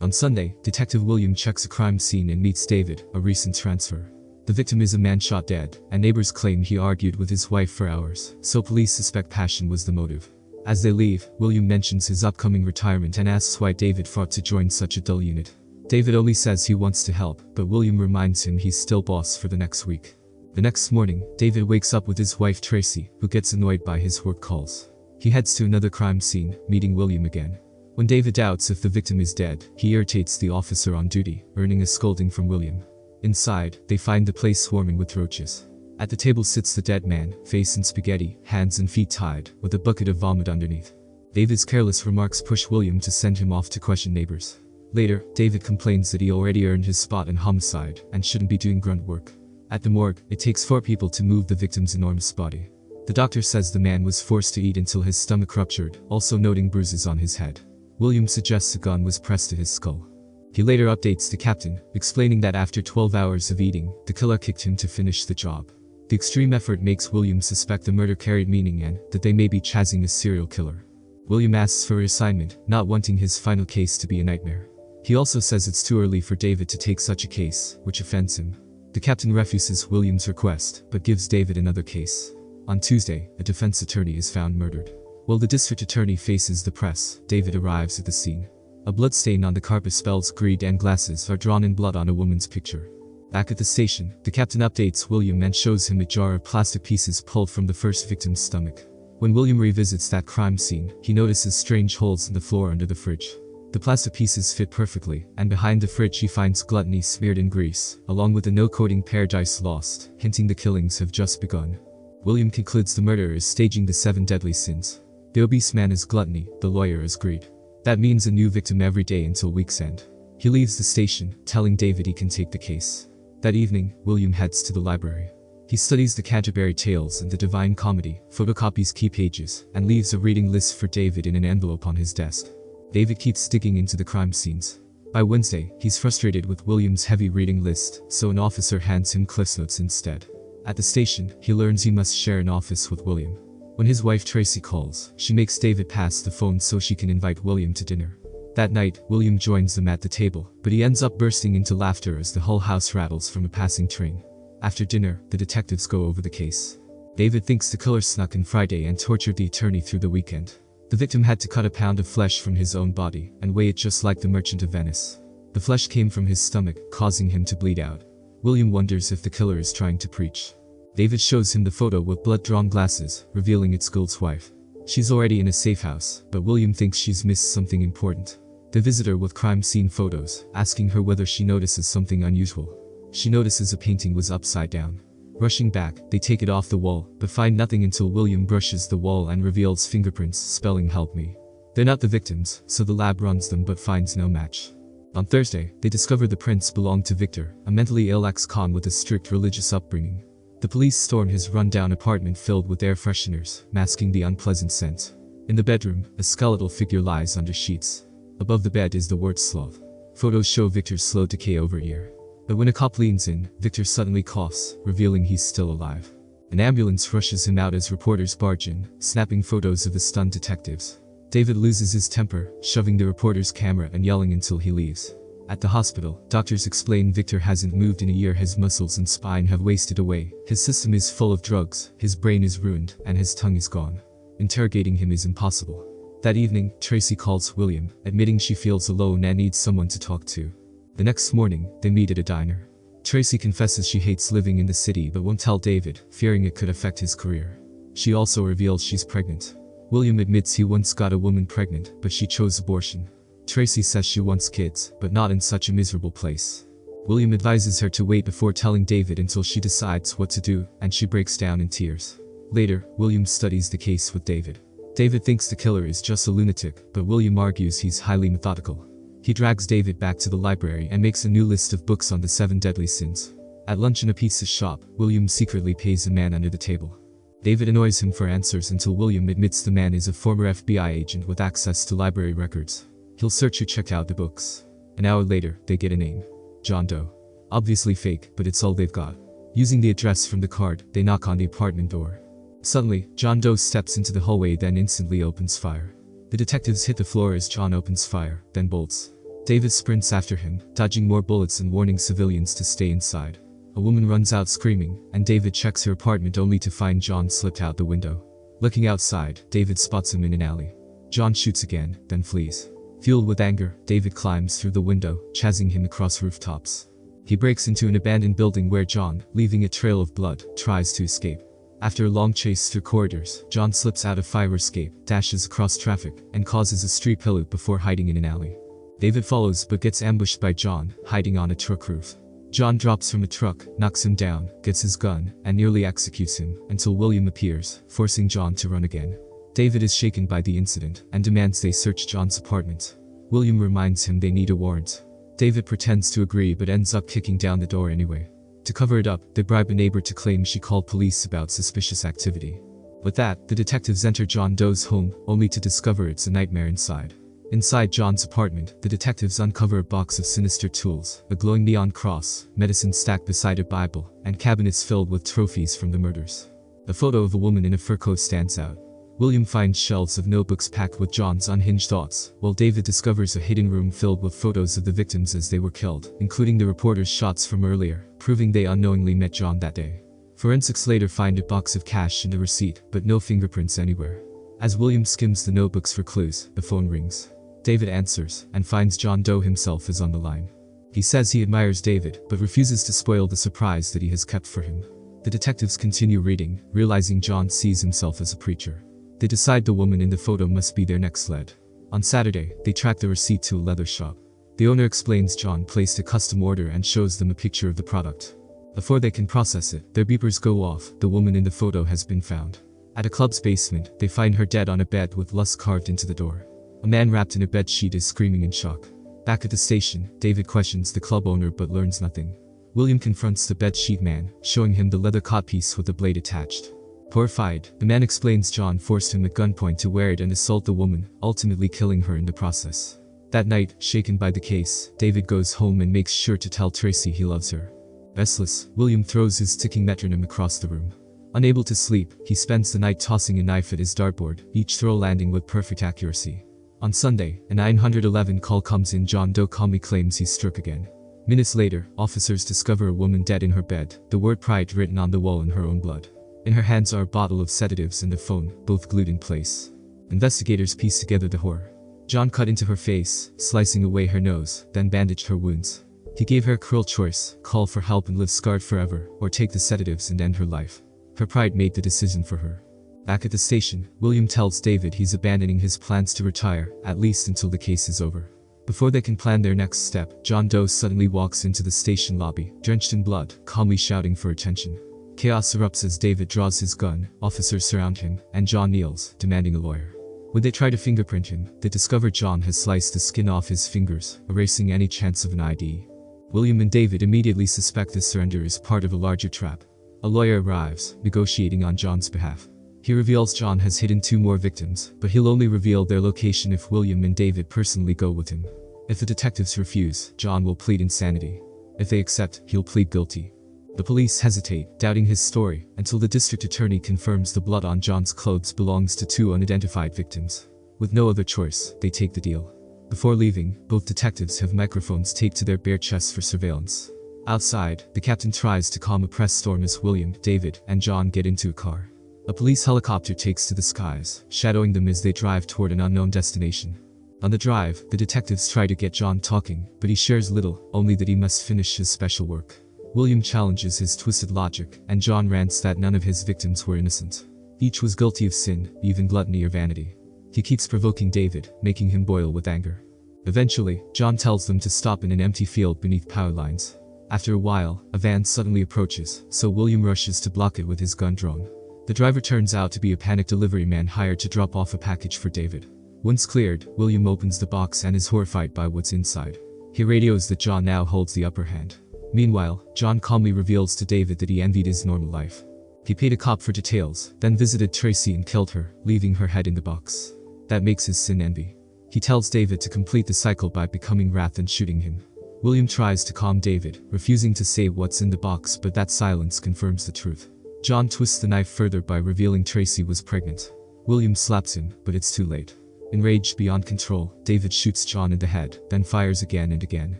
On Sunday, Detective William checks a crime scene and meets David, a recent transfer. The victim is a man shot dead, and neighbors claim he argued with his wife for hours, so police suspect passion was the motive. As they leave, William mentions his upcoming retirement and asks why David fought to join such a dull unit. David only says he wants to help, but William reminds him he's still boss for the next week. The next morning, David wakes up with his wife Tracy, who gets annoyed by his work calls. He heads to another crime scene, meeting William again. When David doubts if the victim is dead, he irritates the officer on duty, earning a scolding from William. Inside, they find the place swarming with roaches. At the table sits the dead man, face in spaghetti, hands and feet tied, with a bucket of vomit underneath. David's careless remarks push William to send him off to question neighbors. Later, David complains that he already earned his spot in homicide and shouldn't be doing grunt work. At the morgue, it takes 4 people to move the victim's enormous body. The doctor says the man was forced to eat until his stomach ruptured, also noting bruises on his head. William suggests a gun was pressed to his skull. He later updates the captain, explaining that after 12 hours of eating, the killer kicked him to finish the job. The extreme effort makes William suspect the murder carried meaning and that they may be chasing a serial killer. William asks for reassignment, not wanting his final case to be a nightmare. He also says it's too early for David to take such a case, which offends him. The captain refuses William's request, but gives David another case. On Tuesday, a defense attorney is found murdered. While the district attorney faces the press, David arrives at the scene. A bloodstain on the carpet spells greed and glasses are drawn in blood on a woman's picture. Back at the station, the captain updates William and shows him a jar of plastic pieces pulled from the first victim's stomach. When William revisits that crime scene, he notices strange holes in the floor under the fridge. The plastic pieces fit perfectly, and behind the fridge he finds gluttony smeared in grease, along with a no-coding Paradise Lost, hinting the killings have just begun. William concludes the murderer is staging the 7 deadly sins. The obese man is gluttony, the lawyer is greed. That means a new victim every day until week's end. He leaves the station, telling David he can take the case. That evening, William heads to the library. He studies the Canterbury Tales and the Divine Comedy, photocopies key pages, and leaves a reading list for David in an envelope on his desk. David keeps digging into the crime scenes. By Wednesday, he's frustrated with William's heavy reading list, so an officer hands him Cliff's Notes instead. At the station, he learns he must share an office with William. When his wife Tracy calls, she makes David pass the phone so she can invite William to dinner. That night, William joins them at the table, but he ends up bursting into laughter as the whole house rattles from a passing train. After dinner, the detectives go over the case. David thinks the killer snuck in Friday and tortured the attorney through the weekend. The victim had to cut a pound of flesh from his own body and weigh it just like the Merchant of Venice. The flesh came from his stomach, causing him to bleed out. William wonders if the killer is trying to preach. David shows him the photo with blood-drawn glasses, revealing it's Gould's wife. She's already in a safe house, but William thinks she's missed something important. They visit her with crime scene photos, asking her whether she notices something unusual. She notices a painting was upside down. Rushing back, they take it off the wall, but find nothing until William brushes the wall and reveals fingerprints spelling "help me." They're not the victims, so the lab runs them but finds no match. On Thursday, they discover the prints belong to Victor, a mentally ill ex-con with a strict religious upbringing. The police storm his run-down apartment filled with air fresheners, masking the unpleasant scent. In the bedroom, a skeletal figure lies under sheets. Above the bed is the word sloth. Photos show Victor's slow decay over a year. But when a cop leans in, Victor suddenly coughs, revealing he's still alive. An ambulance rushes him out as reporters barge in, snapping photos of the stunned detectives. David loses his temper, shoving the reporter's camera and yelling until he leaves. At the hospital, doctors explain Victor hasn't moved in a year, his muscles and spine have wasted away, his system is full of drugs, his brain is ruined, and his tongue is gone. Interrogating him is impossible. That evening, Tracy calls William, admitting she feels alone and needs someone to talk to. The next morning, they meet at a diner. Tracy confesses she hates living in the city but won't tell David, fearing it could affect his career. She also reveals she's pregnant. William admits he once got a woman pregnant, but she chose abortion. Tracy says she wants kids, but not in such a miserable place. William advises her to wait before telling David until she decides what to do, and she breaks down in tears. Later, William studies the case with David. David thinks the killer is just a lunatic, but William argues he's highly methodical. He drags David back to the library and makes a new list of books on the 7 deadly sins. At lunch in a pizza shop, William secretly pays a man under the table. David annoys him for answers until William admits the man is a former FBI agent with access to library records. He'll search who checked out the books. An hour later, they get a name. John Doe. Obviously fake, but it's all they've got. Using the address from the card, they knock on the apartment door. Suddenly, John Doe steps into the hallway then instantly opens fire. The detectives hit the floor as John opens fire, then bolts. David sprints after him, dodging more bullets and warning civilians to stay inside. A woman runs out screaming, and David checks her apartment only to find John slipped out the window. Looking outside, David spots him in an alley. John shoots again, then flees. Fueled with anger, David climbs through the window, chasing him across rooftops. He breaks into an abandoned building where John, leaving a trail of blood, tries to escape. After a long chase through corridors, John slips out of fire escape, dashes across traffic, and causes a street pillow before hiding in an alley. David follows but gets ambushed by John, hiding on a truck roof. John drops from a truck, knocks him down, gets his gun, and nearly executes him, until William appears, forcing John to run again. David is shaken by the incident, and demands they search John's apartment. William reminds him they need a warrant. David pretends to agree but ends up kicking down the door anyway. To cover it up, they bribe a neighbor to claim she called police about suspicious activity. With that, the detectives enter John Doe's home, only to discover it's a nightmare inside. Inside John's apartment, the detectives uncover a box of sinister tools, a glowing neon cross, medicine stacked beside a Bible, and cabinets filled with trophies from the murders. A photo of a woman in a fur coat stands out. William finds shelves of notebooks packed with John's unhinged thoughts, while David discovers a hidden room filled with photos of the victims as they were killed, including the reporter's shots from earlier, proving they unknowingly met John that day. Forensics later find a box of cash and a receipt, but no fingerprints anywhere. As William skims the notebooks for clues, the phone rings. David answers, and finds John Doe himself is on the line. He says he admires David, but refuses to spoil the surprise that he has kept for him. The detectives continue reading, realizing John sees himself as a preacher. They decide the woman in the photo must be their next lead. On Saturday, they track the receipt to a leather shop. The owner explains John placed a custom order and shows them a picture of the product. Before they can process it, their beepers go off. The woman in the photo has been found. At a club's basement, they find her dead on a bed with lust carved into the door. A man wrapped in a bedsheet is screaming in shock. Back at the station, David questions the club owner but learns nothing. William confronts the bedsheet man, showing him the leather codpiece with the blade attached. Horrified, the man explains John forced him at gunpoint to wear it and assault the woman, ultimately killing her in the process. That night, shaken by the case, David goes home and makes sure to tell Tracy he loves her. Restless, William throws his ticking metronome across the room. Unable to sleep, he spends the night tossing a knife at his dartboard, each throw landing with perfect accuracy. On Sunday, a 911 call comes in. John Doe calmly claims he's struck again. Minutes later, officers discover a woman dead in her bed, the word pride written on the wall in her own blood. In her hands are a bottle of sedatives and the phone, both glued in place. Investigators piece together the horror. John cut into her face, slicing away her nose, then bandaged her wounds. He gave her a cruel choice: call for help and live scarred forever, or take the sedatives and end her life. Her pride made the decision for her. Back at the station, William tells David he's abandoning his plans to retire, at least until the case is over. Before they can plan their next step, John Doe suddenly walks into the station lobby, drenched in blood, calmly shouting for attention. Chaos erupts as David draws his gun, officers surround him, and John kneels, demanding a lawyer. When they try to fingerprint him, they discover John has sliced the skin off his fingers, erasing any chance of an ID. William and David immediately suspect this surrender is part of a larger trap. A lawyer arrives, negotiating on John's behalf. He reveals John has hidden 2 more victims, but he'll only reveal their location if William and David personally go with him. If the detectives refuse, John will plead insanity. If they accept, he'll plead guilty. The police hesitate, doubting his story, until the district attorney confirms the blood on John's clothes belongs to 2 unidentified victims. With no other choice, they take the deal. Before leaving, both detectives have microphones taped to their bare chests for surveillance. Outside, the captain tries to calm a press storm as William, David, and John get into a car. A police helicopter takes to the skies, shadowing them as they drive toward an unknown destination. On the drive, the detectives try to get John talking, but he shares little, only that he must finish his special work. William challenges his twisted logic, and John rants that none of his victims were innocent. Each was guilty of sin, even gluttony or vanity. He keeps provoking David, making him boil with anger. Eventually, John tells them to stop in an empty field beneath power lines. After a while, a van suddenly approaches, so William rushes to block it with his gun drawn. The driver turns out to be a panicked delivery man hired to drop off a package for David. Once cleared, William opens the box and is horrified by what's inside. He radios that John now holds the upper hand. Meanwhile, John calmly reveals to David that he envied his normal life. He paid a cop for details, then visited Tracy and killed her, leaving her head in the box. That makes his sin envy. He tells David to complete the cycle by becoming wrath and shooting him. William tries to calm David, refusing to say what's in the box, but that silence confirms the truth. John twists the knife further by revealing Tracy was pregnant. William slaps him, but it's too late. Enraged beyond control, David shoots John in the head, then fires again and again.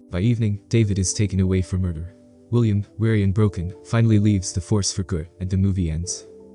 By evening, David is taken away for murder. William, weary and broken, finally leaves the force for good, and the movie ends.